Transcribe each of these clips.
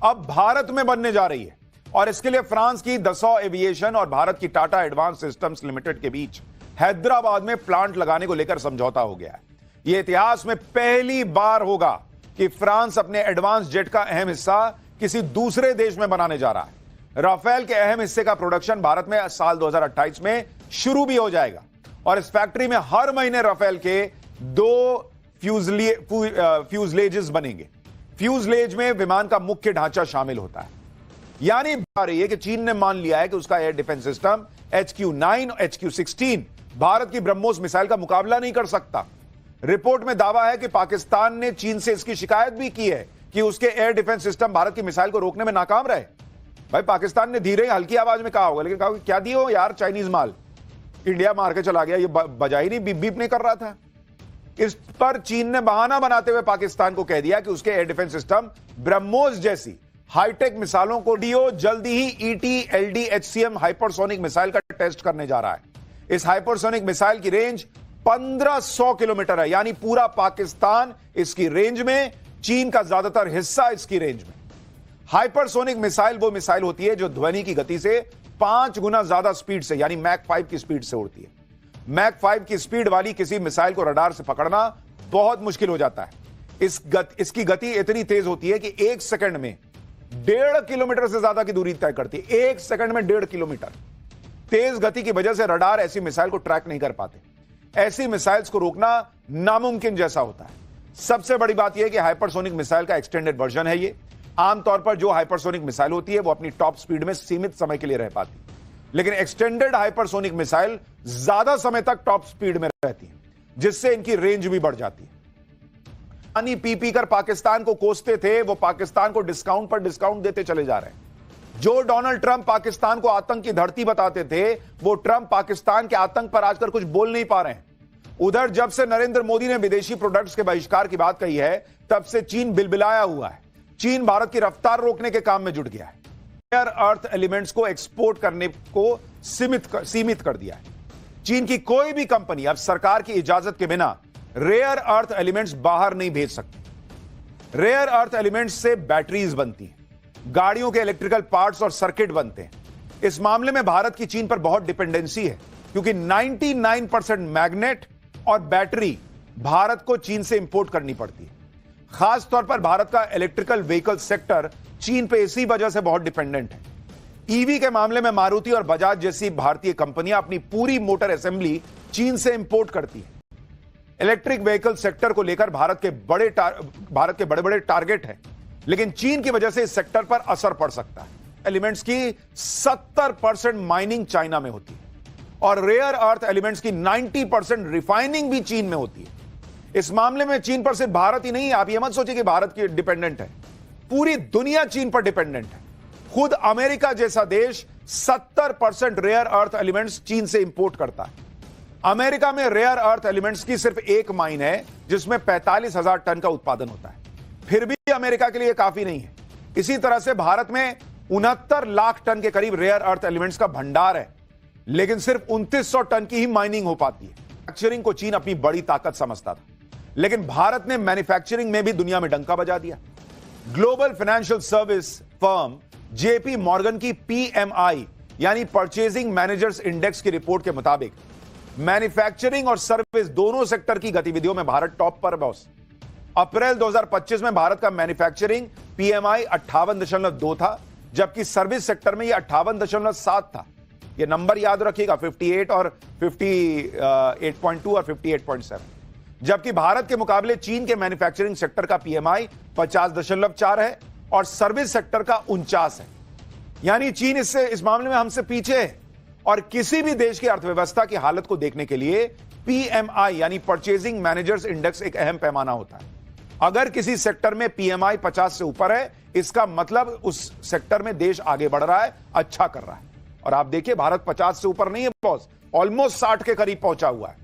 अब भारत में बनने जा रही है और इसके लिए फ्रांस की दसॉ एविएशन और भारत की टाटा एडवांस सिस्टम्स लिमिटेड के बीच हैदराबाद में प्लांट लगाने को लेकर समझौता हो गया है। यह इतिहास में पहली बार होगा कि फ्रांस अपने एडवांस जेट का अहम हिस्सा किसी दूसरे देश में बनाने जा रहा है। राफेल के अहम हिस्से का प्रोडक्शन भारत में साल 2028 में शुरू भी हो जाएगा और इस फैक्ट्री में हर महीने राफेल के 2 फ्यूजलेजेस बनेंगे। फ्यूजलेज में विमान का मुख्य ढांचा शामिल होता है। यानी बात रही है कि चीन ने मान लिया है कि उसका एयर डिफेंस सिस्टम HQ-9 और HQ-16 भारत की ब्रह्मोस मिसाइल का मुकाबला नहीं कर सकता। रिपोर्ट में दावा है कि पाकिस्तान ने चीन से इसकी शिकायत भी की है कि उसके एयर डिफेंस सिस्टम भारत की मिसाइल को रोकने में नाकाम रहे। भाई पाकिस्तान ने धीरे हल्की आवाज में कहा होगा, लेकिन कहा क्या दियो यार चाइनीज माल, इंडिया मार के चला गया, ये बजा ही नहीं, बीप बीप नहीं कर रहा था। इस पर चीन ने बहाना बनाते हुए पाकिस्तान को कह दिया कि उसके एयर डिफेंस सिस्टम ब्रह्मोस जैसी हाईटेक मिसाइलों को डीओ जल्दी ही ET-LD HCM हाइपरसोनिक मिसाइल का टेस्ट करने जा रहा है। इस हाइपरसोनिक मिसाइल की रेंज 1500 किलोमीटर है, यानी पूरा पाकिस्तान इसकी रेंज में, चीन का ज्यादातर हिस्सा इसकी रेंज में। हाइपरसोनिक मिसाइल वो मिसाइल होती है जो ध्वनि की गति से 5 गुना ज्यादा स्पीड से, यानी मैक 5 की स्पीड से उड़ती है। मैक 5 की स्पीड वाली किसी मिसाइल को रडार से पकड़ना बहुत मुश्किल हो जाता है। इसकी गति इतनी तेज होती है कि 1 सेकंड में 1.5 किलोमीटर से ज्यादा की दूरी तय करती है। 1 सेकंड में 1.5 किलोमीटर। तेज गति की वजह से रडार ऐसी मिसाइल को ट्रैक नहीं कर पाते। ऐसी मिसाइल्स को रोकना नामुमकिन जैसा होता है। सबसे बड़ी बात यह है कि हाइपरसोनिक मिसाइल का एक्सटेंडेड वर्जन है ये। आमतौर पर जो हाइपरसोनिक मिसाइल होती है वो अपनी टॉप स्पीड में सीमित समय के लिए रह पाती है, लेकिन एक्सटेंडेड हाइपरसोनिक मिसाइल ज्यादा समय तक टॉप स्पीड में रहती है, जिससे इनकी रेंज भी बढ़ जाती है। पानी पी पी कर पाकिस्तान को कोसते थे, वो पाकिस्तान को डिस्काउंट पर डिस्काउंट देते चले जा रहे हैं। जो डोनाल्ड ट्रंप पाकिस्तान को आतंक की धरती बताते थे, वो ट्रंप पाकिस्तान के आतंक पर आजकल कुछ बोल नहीं पा रहे हैं। उधर जब से नरेंद्र मोदी ने विदेशी प्रोडक्ट्स के बहिष्कार की बात कही है, तब से चीन बिलबिलाया हुआ है। चीन भारत की रफ्तार रोकने के काम में जुट गया है। रेयर अर्थ एलिमेंट्स को एक्सपोर्ट करने को सीमित कर दिया है। चीन की कोई भी कंपनी अब सरकार की इजाजत के बिना रेयर अर्थ एलिमेंट्स बाहर नहीं भेज सकती। रेयर अर्थ एलिमेंट्स से बैटरीज बनती हैं, गाड़ियों के इलेक्ट्रिकल पार्ट्स और सर्किट बनते हैं। इस मामले में भारत की चीन पर बहुत डिपेंडेंसी है, क्योंकि 99% मैग्नेट और बैटरी भारत को चीन से इंपोर्ट करनी पड़ती है। खास तौर पर भारत का इलेक्ट्रिकल व्हीकल सेक्टर चीन पे इसी वजह से बहुत डिपेंडेंट है। ईवी के मामले में मारुति और बजाज जैसी भारतीय कंपनियां अपनी पूरी मोटर असेंबली चीन से इंपोर्ट करती हैं। इलेक्ट्रिक व्हीकल सेक्टर को लेकर भारत के बड़े बड़े टारगेट हैं, लेकिन चीन की वजह से इस सेक्टर पर असर पड़ सकता है। एलिमेंट्स की 70% माइनिंग चाइना में होती है और रेयर अर्थ एलिमेंट्स की 90% रिफाइनिंग भी चीन में होती है। इस मामले में चीन पर सिर्फ भारत ही नहीं, आप यह मत सोचिए कि भारत की डिपेंडेंट है, पूरी दुनिया चीन पर डिपेंडेंट है। खुद अमेरिका जैसा देश 70% रेयर अर्थ एलिमेंट्स चीन से इंपोर्ट करता है। अमेरिका में रेयर अर्थ एलिमेंट्स की सिर्फ एक माइन है जिसमें 45,000 टन का उत्पादन होता है, फिर भी अमेरिका के लिए काफी नहीं है। इसी तरह से भारत में 69 लाख टन के करीब रेयर अर्थ एलिमेंट्स का भंडार है, लेकिन सिर्फ 2900 टन की ही माइनिंग हो पाती है। मैन्युफैक्चरिंग को चीन अपनी बड़ी ताकत समझता था, लेकिन भारत ने मैन्युफैक्चरिंग में भी दुनिया में डंका बजा दिया। Global financial service firm JP Morgan की PMI यानी परचेजिंग मैनेजर्स इंडेक्स की रिपोर्ट के मुताबिक मैन्युफैक्चरिंग और सर्विस दोनों सेक्टर की गतिविधियों में भारत टॉप पर बॉस। अप्रैल 2025 में भारत का मैन्युफैक्चरिंग PMI 58.2 था, जबकि सर्विस सेक्टर में यह 58.7 था। यह नंबर याद रखिएगा, 58 और 58.2 और 58.7। जबकि भारत के मुकाबले चीन के मैन्युफैक्चरिंग सेक्टर का PMI 50.4 है और सर्विस सेक्टर का 49 है। यानी चीन इस मामले में हमसे पीछे है। और किसी भी देश की अर्थव्यवस्था की हालत को देखने के लिए PMI यानी परचेजिंग मैनेजर्स इंडेक्स एक अहम पैमाना होता है। अगर किसी सेक्टर में PMI 50 से ऊपर है, इसका मतलब उस सेक्टर में देश आगे बढ़ रहा है, अच्छा कर रहा है। और आप देखिए भारत 50 से ऊपर नहीं है बॉस, ऑलमोस्ट 60 के करीब पहुंचा हुआ है।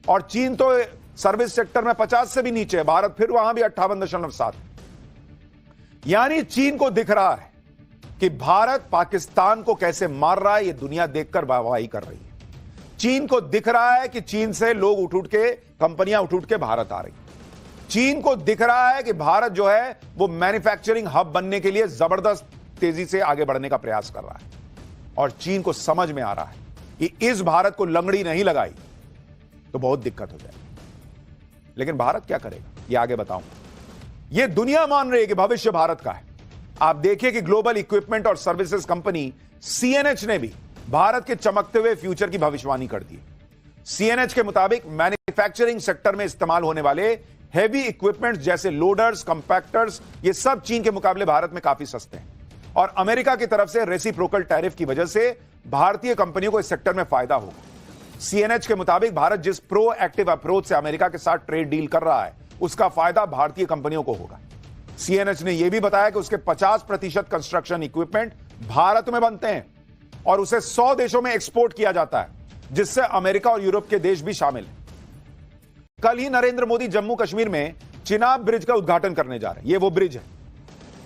और चीन तो सर्विस सेक्टर में 50 से भी नीचे है, भारत फिर वहां भी 58.7। यानी चीन को दिख रहा है कि भारत पाकिस्तान को कैसे मार रहा है, यह दुनिया देखकर वाहवाही कर रही है। चीन को दिख रहा है कि चीन से लोग उठ के, कंपनियां उठ के भारत आ रही। चीन को दिख रहा है कि भारत जो है वो मैन्युफैक्चरिंग हब बनने के लिए जबरदस्त तेजी से आगे बढ़ने का प्रयास कर रहा है और चीन को समझ में आ रहा है कि इस भारत को लंगड़ी नहीं लगाई तो बहुत दिक्कत हो जाएगी। लेकिन भारत क्या करेगा ये आगे बताऊंगा। ये दुनिया मान रही है कि भविष्य भारत का है। आप देखिए कि ग्लोबल इक्विपमेंट और सर्विसेज कंपनी सीएनएच ने भी भारत के चमकते हुए फ्यूचर की भविष्यवाणी कर दी। सीएनएच के मुताबिक मैन्युफैक्चरिंग सेक्टर में इस्तेमाल होने वाले हेवी इक्विपमेंट जैसे लोडर्स, कंपैक्टर्स, ये सब चीन के मुकाबले भारत में काफी सस्ते हैं और अमेरिका की तरफ से रेसिप्रोकल टैरिफ की वजह से भारतीय कंपनियों को इस सेक्टर में फायदा होगा। सीएनएच के मुताबिक भारत जिस प्रोएक्टिव अप्रोच से अमेरिका के साथ ट्रेड डील कर रहा है उसका फायदा भारतीय कंपनियों को होगा। सीएनएच ने यह भी बताया कि उसके 50% कंस्ट्रक्शन इक्विपमेंट भारत में बनते हैं और उसे 100 देशों में एक्सपोर्ट किया जाता है, जिससे अमेरिका और यूरोप के देश भी शामिल हैं। कल ही नरेंद्र मोदी जम्मू कश्मीर में चिनाब ब्रिज का उद्घाटन करने जा रहे हैं। यह वो ब्रिज है।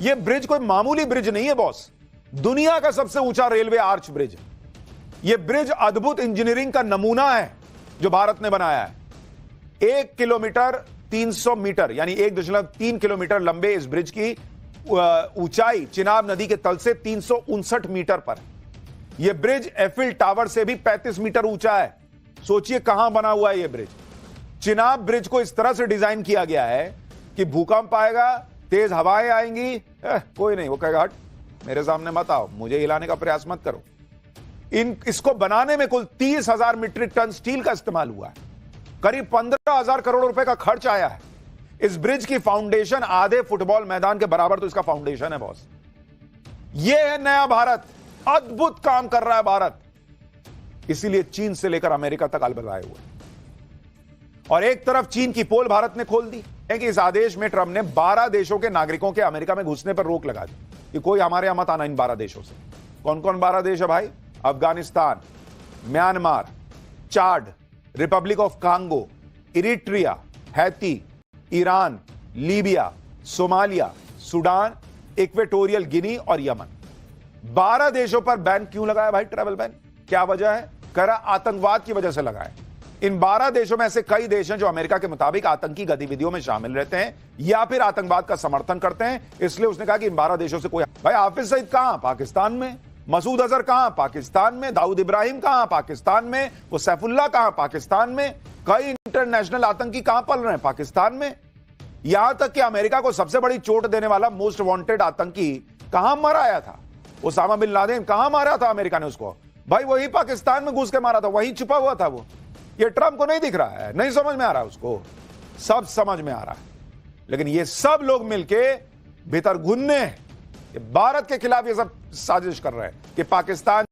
यह ब्रिज कोई मामूली ब्रिज नहीं है बॉस, दुनिया का सबसे ऊंचा रेलवे आर्च ब्रिज है। यह ब्रिज अद्भुत इंजीनियरिंग का नमूना है जो भारत ने बनाया है। 1 किलोमीटर 300 मीटर यानी 1.3 किलोमीटर लंबे इस ब्रिज की ऊंचाई चिनाब नदी के तल से 359 मीटर पर। यह ब्रिज एफिल टावर से भी 35 मीटर ऊंचा है। सोचिए कहां बना हुआ है यह ब्रिज। चिनाब ब्रिज को इस तरह से डिजाइन किया गया है कि भूकंप आएगा, तेज हवाएं आएंगी, कोई नहीं, वो कहेगा हट मेरे सामने मत आओ, मुझे हिलाने का प्रयास मत करो। इसको बनाने में कुल 30,000 मीट्रिक टन स्टील का इस्तेमाल हुआ है। करीब 15,000 करोड़ रुपए का खर्च आया है। इस ब्रिज की फाउंडेशन आधे फुटबॉल मैदान के बराबर तो इसका फाउंडेशन है बॉस। यह है नया भारत, अद्भुत काम कर रहा है भारत। इसीलिए चीन से लेकर अमेरिका तक अलबलाए हुए। और एक तरफ चीन की पोल भारत ने खोल दी है कि इस आदेश में ट्रंप ने 12 देशों के नागरिकों के अमेरिका में घुसने पर रोक लगा दी कि कोई हमारे यहां मत आना इन 12 देशों से। कौन कौन 12 देश है भाई? Afghanistan, Myanmar, Chad, Republic of Congo, Eritrea, Haiti, Iran, Libya, Somalia, Sudan, Equatorial Guinea और यमन। 12 देशों पर बैन क्यों लगाया भाई? ट्रैवल बैन क्या वजह है? कह रहा आतंकवाद की वजह से लगाया। इन 12 देशों में ऐसे कई देश हैं जो अमेरिका के मुताबिक आतंकी गतिविधियों में शामिल रहते हैं या फिर आतंकवाद का समर्थन करते हैं। इसलिए उसने कहा कि इन 12 देशों से कोई भाई हाफिज सईद कहां? पाकिस्तान में। मसूद अजहर कहां? पाकिस्तान में। दाऊद इब्राहिम कहां? पाकिस्तान में। वो सैफुल्लाह कहां? पाकिस्तान में। कई इंटरनेशनल आतंकी कहां पल रहे हैं? पाकिस्तान में। यहां तक कि अमेरिका को सबसे बड़ी चोट देने वाला मोस्ट वांटेड आतंकी कहां मराया था? ओसामा बिन लादेन कहां मारा था अमेरिका ने उसको? भाई वही पाकिस्तान में घुस के मारा था, वहीं छुपा हुआ था वो। ये ट्रंप को नहीं दिख रहा है, नहीं समझ में आ रहा है उसको। सब समझ में आ रहा है, लेकिन ये सब लोग मिलके भीतर घुनने भारत के खिलाफ ये सब साजिश कर रहे हैं कि पाकिस्तान